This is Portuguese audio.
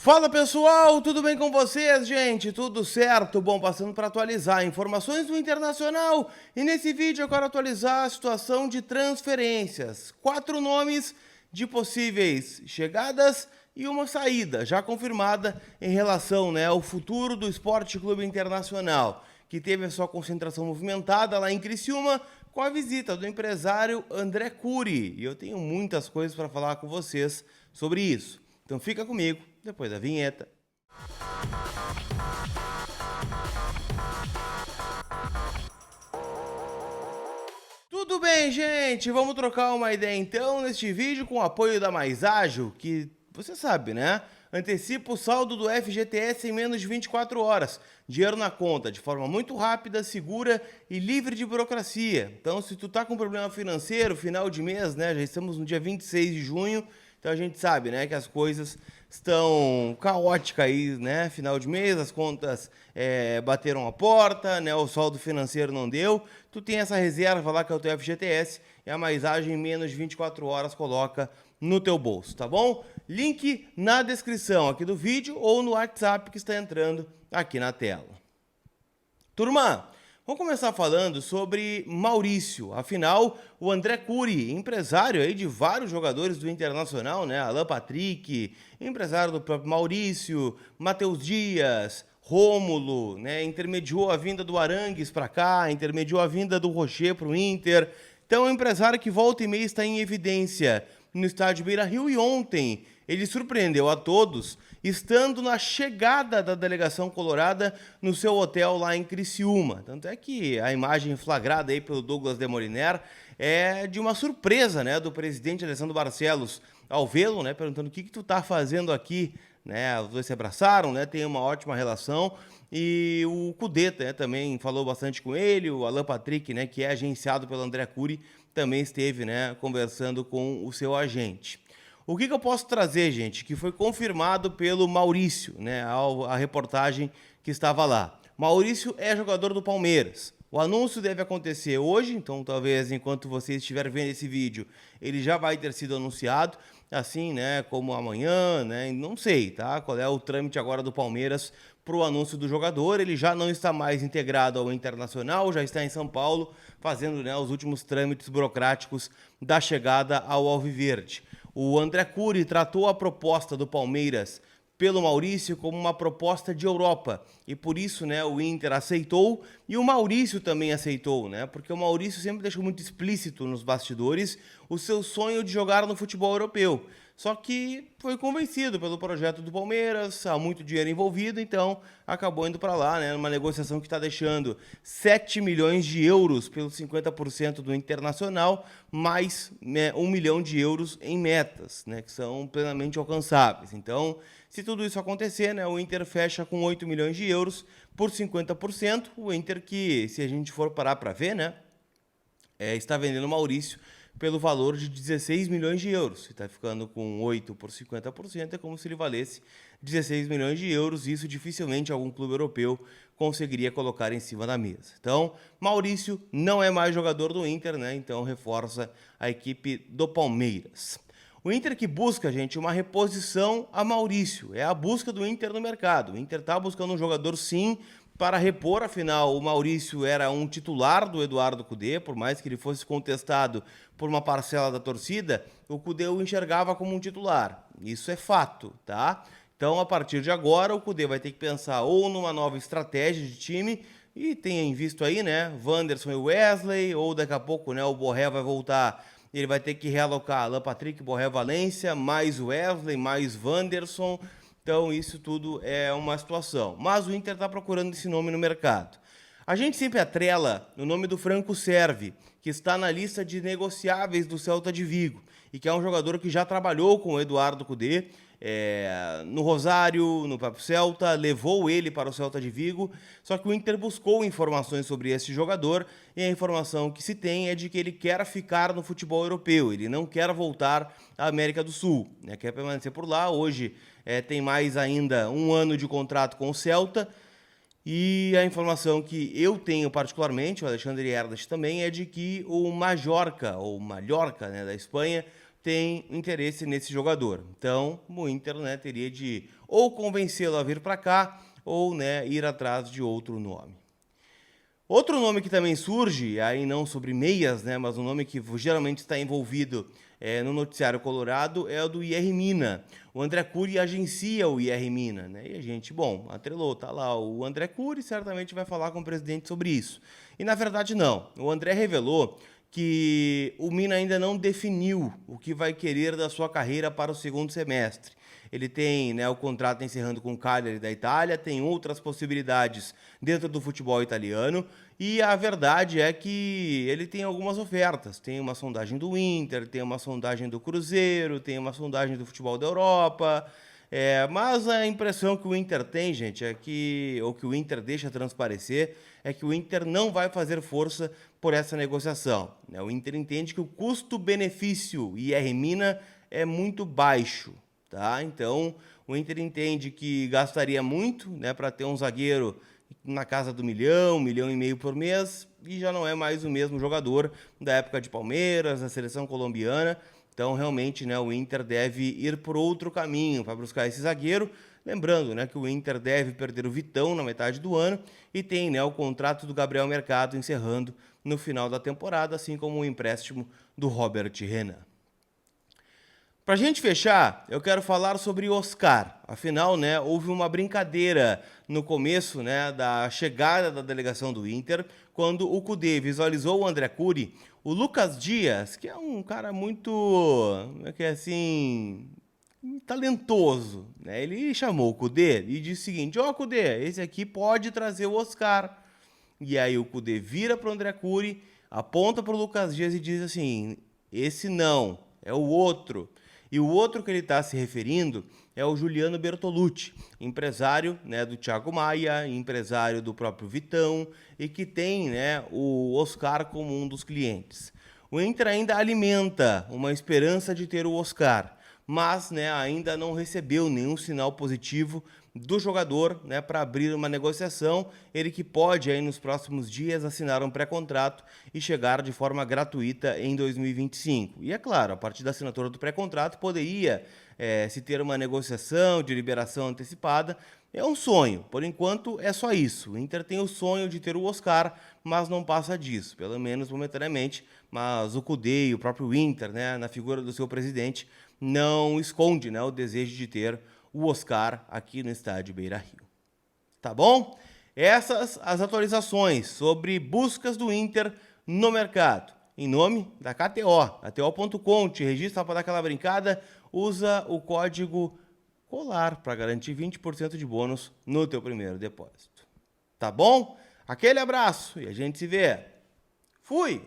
Fala pessoal, tudo bem com vocês, gente? Tudo certo? Bom, passando para atualizar informações do Internacional e nesse vídeo eu quero atualizar a situação de transferências. 4 nomes de possíveis chegadas e uma saída já confirmada em relação ao futuro do Esporte Clube Internacional, que teve a sua concentração movimentada lá em Criciúma com a visita do empresário André Curi. E eu tenho muitas coisas para falar com vocês sobre isso. Então fica comigo depois da vinheta. Tudo bem, gente? Vamos trocar uma ideia então neste vídeo com o apoio da Mais Ágil, que você sabe, né? Antecipa o saldo do FGTS em menos de 24 horas. Dinheiro na conta de forma muito rápida, segura e livre de burocracia. Então, se tu tá com problema financeiro, final de mês, né? Já estamos no dia 26 de junho, então a gente sabe, né, que as coisas estão caóticas aí, né? Final de mês, as contas bateram a porta, né? O saldo financeiro não deu. Tu tem essa reserva lá que é o teu FGTS e a Mais Ágil em menos de 24 horas coloca no teu bolso, tá bom? Link na descrição aqui do vídeo ou no WhatsApp que está entrando aqui na tela. Turma, vamos começar falando sobre Maurício. Afinal, o André Curi, empresário aí de vários jogadores do Internacional, né? Alan Patrick, empresário do próprio Maurício, Matheus Dias, Rômulo, né? Intermediou a vinda do Arangues para cá, intermediou a vinda do Rocher para o Inter. Então, é um empresário que volta e meia está em evidência no estádio Beira-Rio e ontem ele surpreendeu a todos estando na chegada da delegação colorada no seu hotel lá em Criciúma. Tanto é que a imagem flagrada aí pelo Douglas de Moliner é de uma surpresa, né, do presidente Alessandro Barcelos ao vê-lo, né, perguntando o que tu tá fazendo aqui, né? Os dois se abraçaram, né, tem uma ótima relação. E o Cudê, né, também falou bastante com ele, o Alan Patrick, né, que é agenciado pelo André Curi, também esteve, né, conversando com o seu agente. O que eu posso trazer, gente, que foi confirmado pelo Maurício, né, a reportagem que estava lá. Maurício é jogador do Palmeiras. O anúncio deve acontecer hoje, então talvez enquanto você estiver vendo esse vídeo, ele já vai ter sido anunciado, assim, né, como amanhã, né, não sei, tá? Qual é o trâmite agora do Palmeiras para o anúncio do jogador. Ele já não está mais integrado ao Internacional, já está em São Paulo, fazendo, né, os últimos trâmites burocráticos da chegada ao Alviverde. O André Curi tratou a proposta do Palmeiras pelo Maurício como uma proposta de Europa e por isso, né, o Inter aceitou e o Maurício também aceitou, né, porque o Maurício sempre deixou muito explícito nos bastidores o seu sonho de jogar no futebol europeu. Só que foi convencido pelo projeto do Palmeiras, há muito dinheiro envolvido, então acabou indo para lá, né, numa negociação que está deixando 7 milhões de euros pelos 50% do Internacional, mais, né, 1 milhão de euros em metas, né, que são plenamente alcançáveis. Então, se tudo isso acontecer, né, o Inter fecha com 8 milhões de euros por 50%, o Inter que, se a gente for parar para ver, né, está vendendo o Maurício pelo valor de 16 milhões de euros. Se está ficando com 8 por 50%, é como se ele valesse 16 milhões de euros. Isso dificilmente algum clube europeu conseguiria colocar em cima da mesa. Então, Maurício não é mais jogador do Inter, né? Então, reforça a equipe do Palmeiras. O Inter que busca, gente, uma reposição a Maurício. É a busca do Inter no mercado. O Inter está buscando um jogador, sim, para repor, afinal, o Maurício era um titular do Eduardo Cudê, por mais que ele fosse contestado por uma parcela da torcida, o Cudê o enxergava como um titular. Isso é fato, tá? Então, a partir de agora, o Cudê vai ter que pensar ou numa nova estratégia de time, e tem visto aí, né, Wanderson e Wesley, ou daqui a pouco, né, o Borré vai voltar, ele vai ter que realocar Alan Patrick, Borré, Valência, mais Wesley, mais Wanderson. Então, isso tudo é uma situação. Mas o Inter está procurando esse nome no mercado. A gente sempre atrela o nome do Franco Servi, que está na lista de negociáveis do Celta de Vigo, e que é um jogador que já trabalhou com o Eduardo Cudê no Rosário, no próprio Celta, levou ele para o Celta de Vigo, só que o Inter buscou informações sobre esse jogador, e a informação que se tem é de que ele quer ficar no futebol europeu, ele não quer voltar à América do Sul, né? Quer permanecer por lá. Hoje tem mais ainda um ano de contrato com o Celta, e a informação que eu tenho particularmente, o Alexandre Ernest também, é de que o Mallorca, ou Mallorca, né, da Espanha, tem interesse nesse jogador. Então, o Inter, né, teria de ou convencê-lo a vir para cá ou, né, ir atrás de outro nome. Outro nome que também surge, aí não sobre meias, né, mas um nome que geralmente está envolvido no noticiário colorado é o do IR Mina. O André Cury agencia o IR Mina, né? E a gente, bom, atrelou, tá lá o André Cury, certamente vai falar com o presidente sobre isso. E na verdade não. O André revelou que o Mina ainda não definiu o que vai querer da sua carreira para o segundo semestre. Ele tem, né, o contrato encerrando com o Cagliari da Itália, tem outras possibilidades dentro do futebol italiano e a verdade é que ele tem algumas ofertas. Tem uma sondagem do Inter, tem uma sondagem do Cruzeiro, tem uma sondagem do futebol da Europa. Mas a impressão que o Inter tem, gente, é que, ou que o Inter deixa transparecer, é que o Inter não vai fazer força por essa negociação. O Inter entende que o custo-benefício IR Mina é muito baixo. Tá? Então, o Inter entende que gastaria muito, né, para ter um zagueiro na casa do 1 milhão e meio por mês, e já não é mais o mesmo jogador da época de Palmeiras, da seleção colombiana. Então, realmente, né, o Inter deve ir por outro caminho para buscar esse zagueiro. Lembrando, né, que o Inter deve perder o Vitão na metade do ano e tem, né, o contrato do Gabriel Mercado encerrando no final da temporada, assim como o empréstimo do Robert Renan. Para a gente fechar, eu quero falar sobre Oscar. Afinal, né, houve uma brincadeira no começo, né, da chegada da delegação do Inter, quando o Kudê visualizou o André Cury, o Lucas Dias, que é um cara muito, assim, talentoso, né? Ele chamou o Kudê e disse o seguinte: ó, Kudê, esse aqui pode trazer o Oscar. E aí o Kudê vira para o André Cury, aponta para o Lucas Dias e diz assim: esse não, é o outro. E o outro que ele está se referindo é o Juliano Bertolucci, empresário, né, do Thiago Maia, empresário do próprio Vitão e que tem, né, o Oscar como um dos clientes. O Inter ainda alimenta uma esperança de ter o Oscar, mas, né, ainda não recebeu nenhum sinal positivo do jogador, né, para abrir uma negociação, ele que pode aí nos próximos dias assinar um pré-contrato e chegar de forma gratuita em 2025. E é claro, a partir da assinatura do pré-contrato poderia se ter uma negociação de liberação antecipada. É um sonho, por enquanto é só isso. O Inter tem o sonho de ter o Oscar, mas não passa disso, pelo menos momentaneamente. Mas o Kudê e o próprio Inter, né, na figura do seu presidente, não esconde, né, o desejo de ter o Oscar aqui no estádio Beira-Rio. Tá bom? Essas as atualizações sobre buscas do Inter no mercado. Em nome da KTO, KTO.com, te registra para dar aquela brincada, usa o código COLAR para garantir 20% de bônus no teu primeiro depósito. Tá bom? Aquele abraço e a gente se vê. Fui!